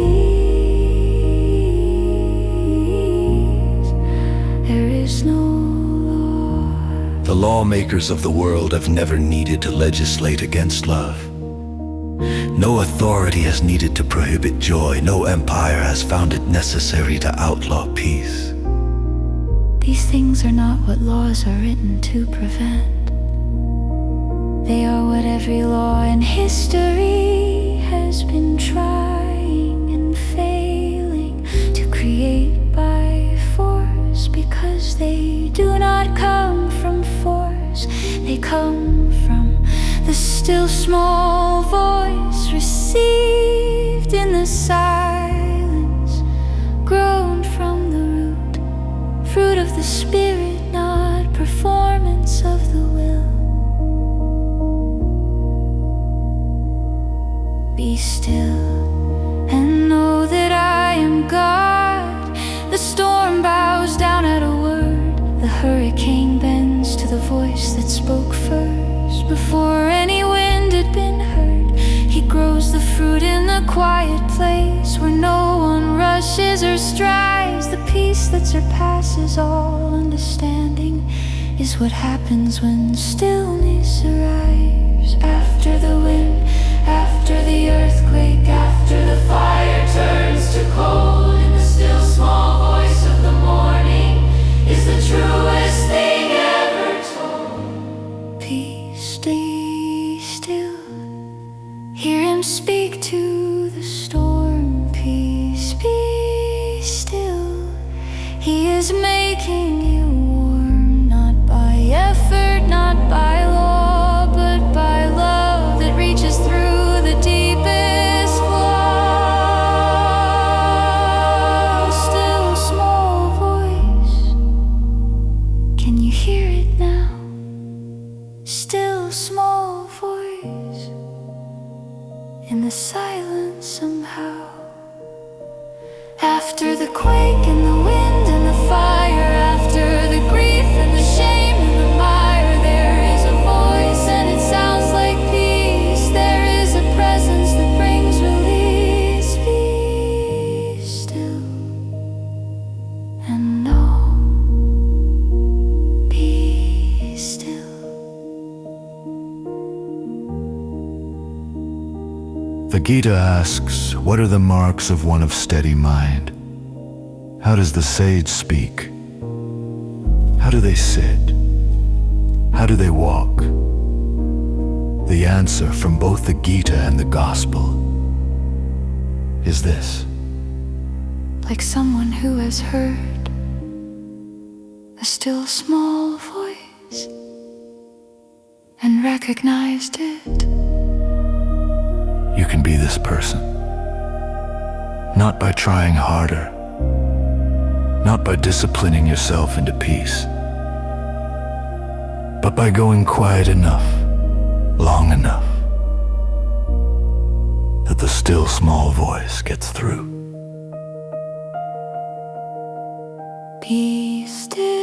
there is no law. The lawmakers of the world have never needed to legislate against love. No authority has needed to prohibit joy. No empire has found it necessary to outlaw peace. These things are not what laws are written to prevent. They are what every law in history has been trying and failing to create by force, because they do not come from force. They come from the still small voice received in the silence, grown from the root, fruit of the Spirit, not performance of the will. Be still and know that I am God. The storm bows down at a word. The hurricane bends to the voice that spoke first. Before any wind had been heard, he grows the fruit in the quiet place where no one rushes or strives. The peace that surpasses all understanding is what happens when stillness arrives. After the wind, after the earthquake, after the fire turns to cold, in the still small voice of the morning, speak to the storm, peace, be still. He is making you warm, not by effort, not by law, but by love that reaches through the deepest flaw. Still small voice, can you hear it now? Still small voice, in the silence somehow. After the quake and the wind and the fire, after the grief and the shame and the mire, there is a voice and it sounds like peace. There is a presence that brings release. Be still and know. Be still. The Gita asks, what are the marks of one of steady mind? How does the sage speak? How do they sit? How do they walk? The answer from both the Gita and the Gospel is this. Like someone who has heard a still small voice and recognized it. You can be this person, not by trying harder, not by disciplining yourself into peace, but by going quiet enough, long enough, that the still small voice gets through. Be still.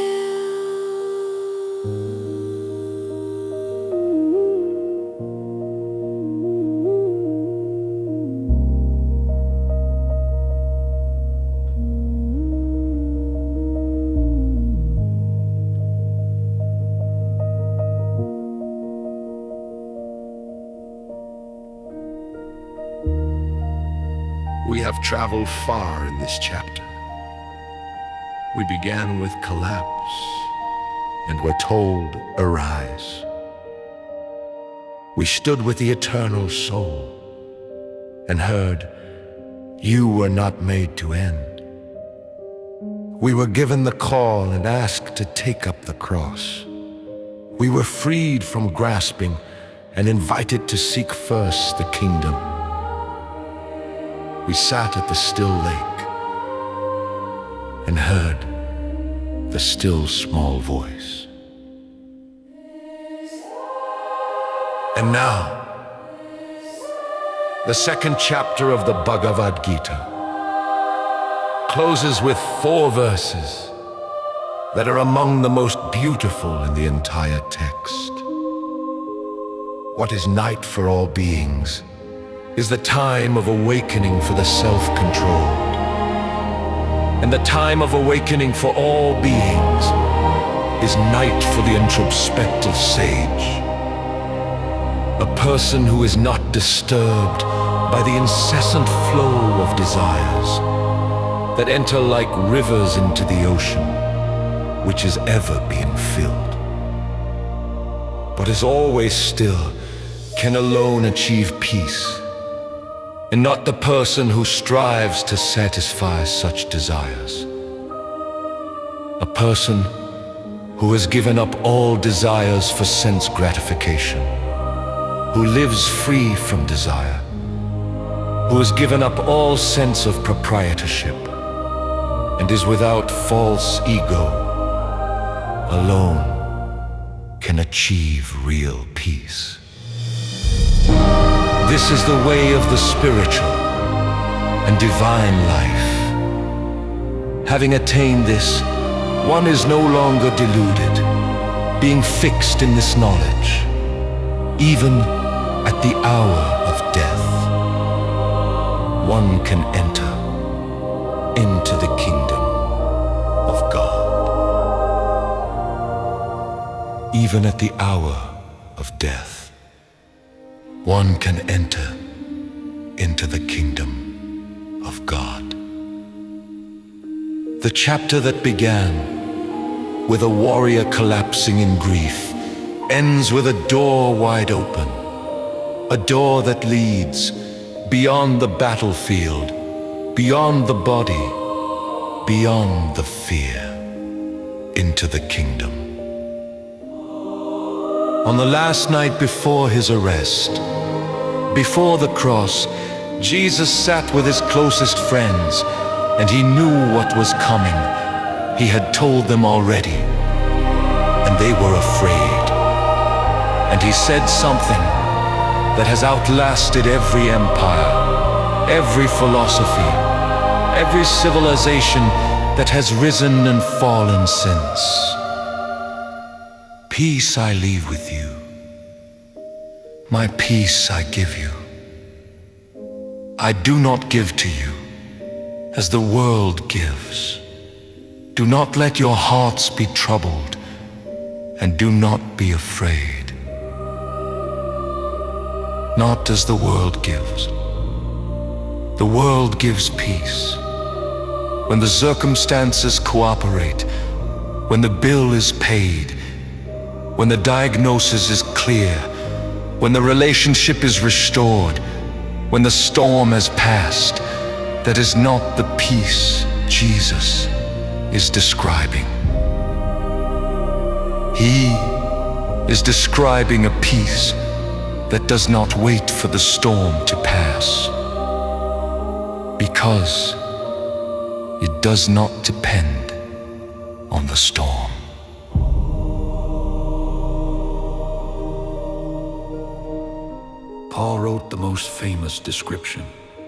We have traveled far in this chapter. We began with collapse and were told, arise. We stood with the eternal soul and heard, you were not made to end. We were given the call and asked to take up the cross. We were freed from grasping and invited to seek first the kingdom. We sat at the still lake and heard the still small voice. And now, the second chapter of the Bhagavad Gita closes with 4 verses that are among the most beautiful in the entire text. What is night for all beings is the time of awakening for the self-controlled. And the time of awakening for all beings is night for the introspective sage. A person who is not disturbed by the incessant flow of desires that enter like rivers into the ocean, which is ever being filled. But is always still, can alone achieve peace, and not the person who strives to satisfy such desires. A person who has given up all desires for sense gratification, who lives free from desire, who has given up all sense of proprietorship, and is without false ego, alone can achieve real peace. This is the way of the spiritual and divine life. Having attained this, one is no longer deluded, being fixed in this knowledge, even at the hour of death. One can enter into the kingdom of God. Even at the hour of death, one can enter into the kingdom of God. The chapter that began with a warrior collapsing in grief ends with a door wide open, a door that leads beyond the battlefield, beyond the body, beyond the fear, into the kingdom. On the last night before his arrest, before the cross, Jesus sat with his closest friends, and he knew what was coming. He had told them already, and they were afraid. And he said something that has outlasted every empire, every philosophy, every civilization that has risen and fallen since. Peace I leave with you. My peace I give you. I do not give to you as the world gives. Do not let your hearts be troubled, and do not be afraid. Not as the world gives. The world gives peace. When the circumstances cooperate, when the bill is paid, when the diagnosis is clear, when the relationship is restored, when the storm has passed, that is not the peace Jesus is describing. He is describing a peace that does not wait for the storm to pass, because it does not depend on the storm. Paul wrote the most famous description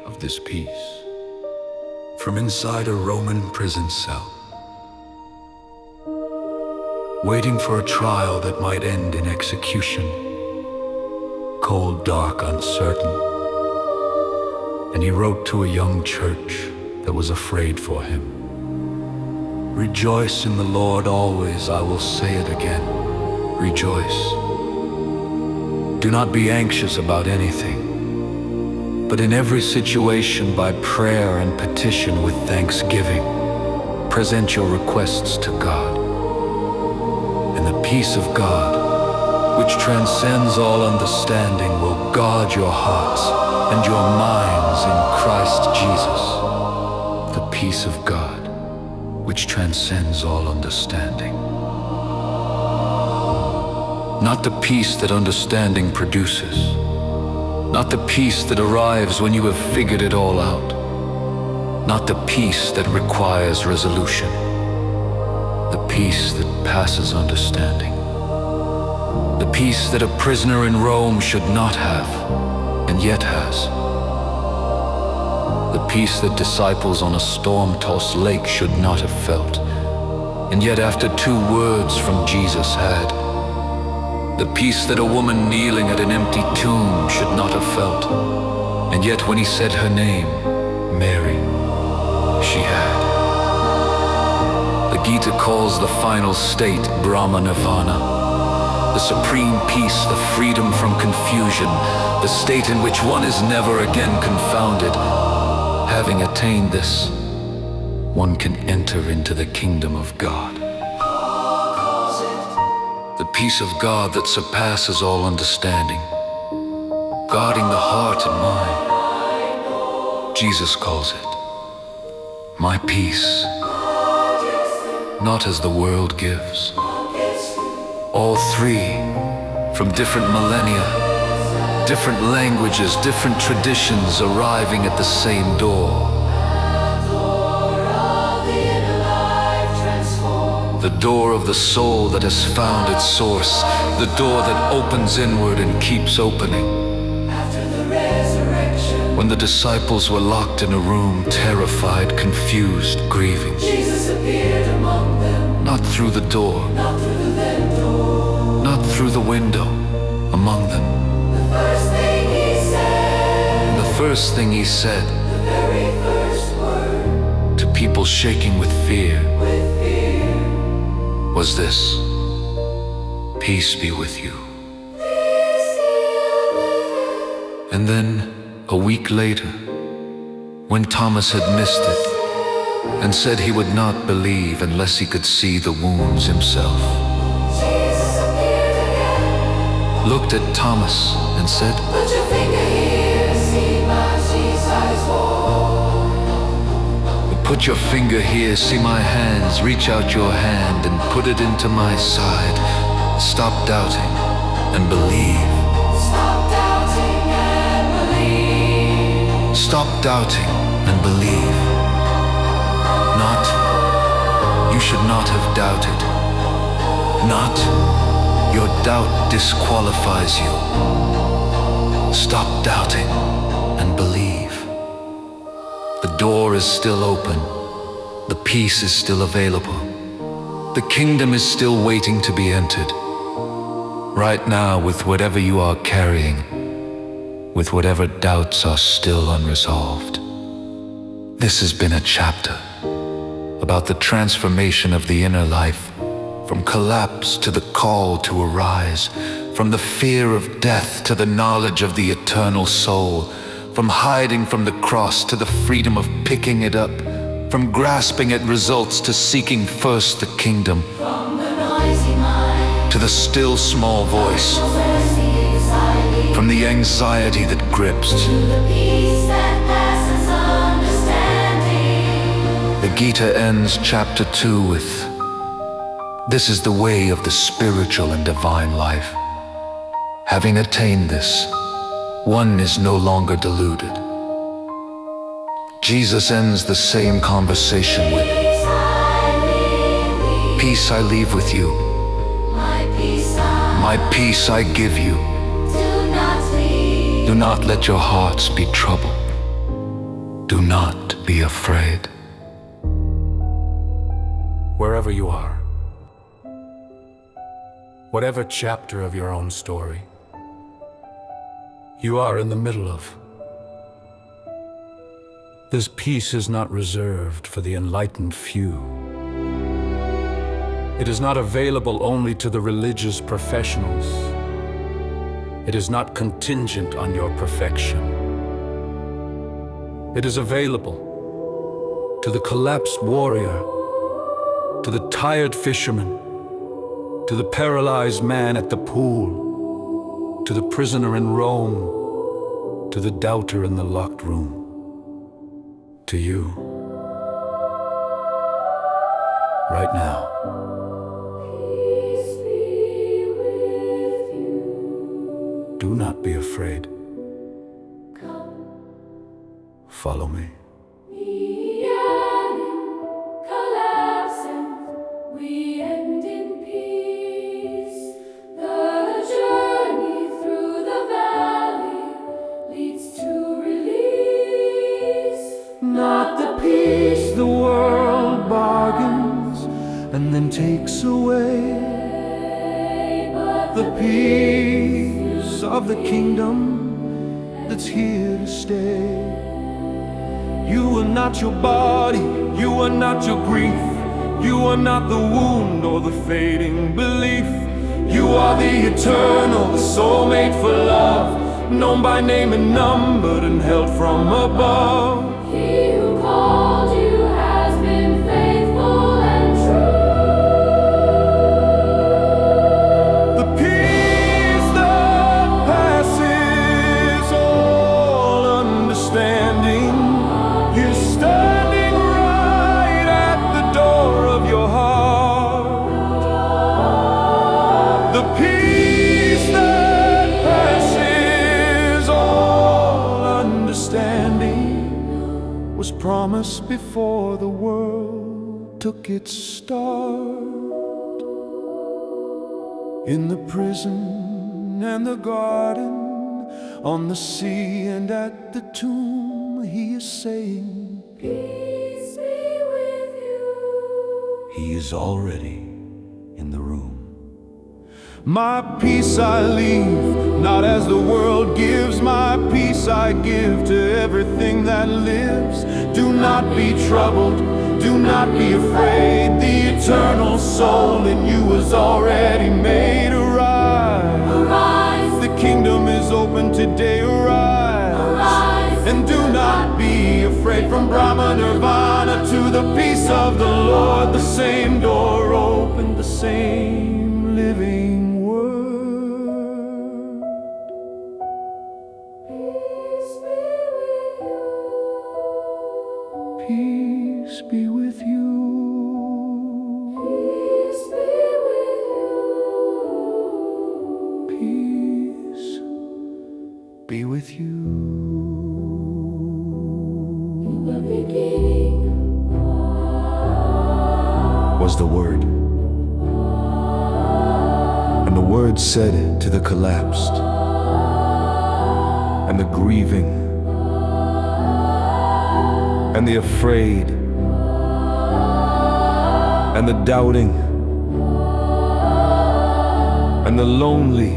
of this peace from inside a Roman prison cell, waiting for a trial that might end in execution, cold, dark, uncertain. And he wrote to a young church that was afraid for him. Rejoice in the Lord always, I will say it again. Rejoice. Do not be anxious about anything, but in every situation by prayer and petition with thanksgiving, present your requests to God. And the peace of God, which transcends all understanding, will guard your hearts and your minds in Christ Jesus. The peace of God, which transcends all understanding. Not the peace that understanding produces, not the peace that arrives when you have figured it all out, not the peace that requires resolution, the peace that passes understanding, the peace that a prisoner in Rome should not have, and yet has, the peace that disciples on a storm-tossed lake should not have felt, and yet after 2 words from Jesus had, the peace that a woman kneeling at an empty tomb should not have felt, and yet when he said her name, Mary, she had. The Gita calls the final state Brahma Nirvana, the supreme peace, the freedom from confusion, the state in which one is never again confounded. Having attained this, one can enter into the kingdom of God. The peace of God that surpasses all understanding, guarding the heart and mind. Jesus calls it my peace, not as the world gives. All 3, from different millennia, different languages, different traditions, arriving at the same door. The door of the soul that has found its source, the door that opens inward and keeps opening. After the resurrection, When the disciples were locked in a room, terrified, confused, grieving, Jesus appeared among them, not through the door, not through the then door. not through the window, among them. The first thing he said, And the first thing he said the very first word, to people shaking with fear with fear, was this: peace be with you. And then, a week later, when Thomas had missed it and said he would not believe unless he could see the wounds himself, Jesus appeared again. looked at Thomas and said, Put your finger here, see my Jesus. Put your finger here, see my hands. Reach out your hand and put it into my side. Stop doubting and believe. Stop doubting and believe. Stop doubting and believe. Not, you should not have doubted. Not, your doubt disqualifies you. Stop doubting and believe. The door is still open. The peace is still available. The kingdom is still waiting to be entered. Right now, with whatever you are carrying, with whatever doubts are still unresolved. This has been a chapter about the transformation of the inner life, from collapse to the call to arise, from the fear of death to the knowledge of the eternal soul, from hiding from the cross to the freedom of picking it up, from grasping at results to seeking first the kingdom, From the noisy mind to the still small voice, where's the anxiety, from the anxiety that grips. to the peace that passes understanding. The Gita ends chapter 2 with, "This is the way of the spiritual and divine life. Having attained this, one is no longer deluded." Jesus ends the same conversation with, "Peace I leave with you, my peace I give you. Do not let your hearts be troubled. Do not be afraid." Wherever you are, whatever chapter of your own story you are in the middle of, this peace is not reserved for the enlightened few. It is not available only to the religious professionals. It is not contingent on your perfection. It is available to the collapsed warrior, to the tired fisherman, to the paralyzed man at the pool, to the prisoner in Rome, to the doubter in the locked room, to you, right now. Peace be with you. Do not be afraid. Come, Follow me. collapsing, we end in peace. The journey through the valley leads to release. Not the peace the world bargains and then takes away, But the peace of the kingdom that's here to stay. You are not your body, you are not your grief, you are not the wound or the fading belief. You are the eternal, the soul made for love, known by name and numbered and held from above. He who called you has been faithful and true. The peace that passes all understanding is standing right at the door of your heart. The peace that passes all understanding was promised before the world took its start. In the prison and the garden, on the sea and at the tomb, he is saying, Peace be with you. he is already in the room. My peace I leave, not as the world gives. My peace I give to everything that lives. Do not be troubled, do not be afraid. The eternal soul in you is already made. Arise, Arise, the kingdom is open today. Arise, arise, and do not be afraid. From Brahma Nirvana to the peace of the Lord, the same door open, the same living word. peace be with you. Peace Peace be with you. Peace be with you. Peace be with you. In the beginning Was the Word. And the Word said to the collapsed and the grieving and the afraid and the doubting and the lonely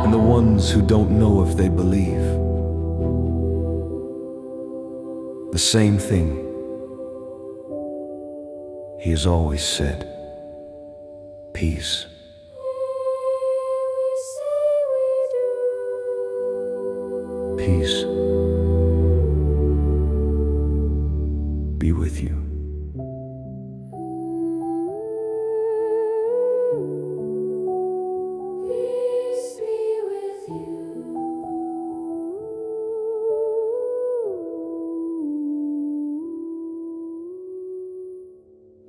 and the ones who don't know if they believe. The same thing He has always said. Peace. Peace be with you.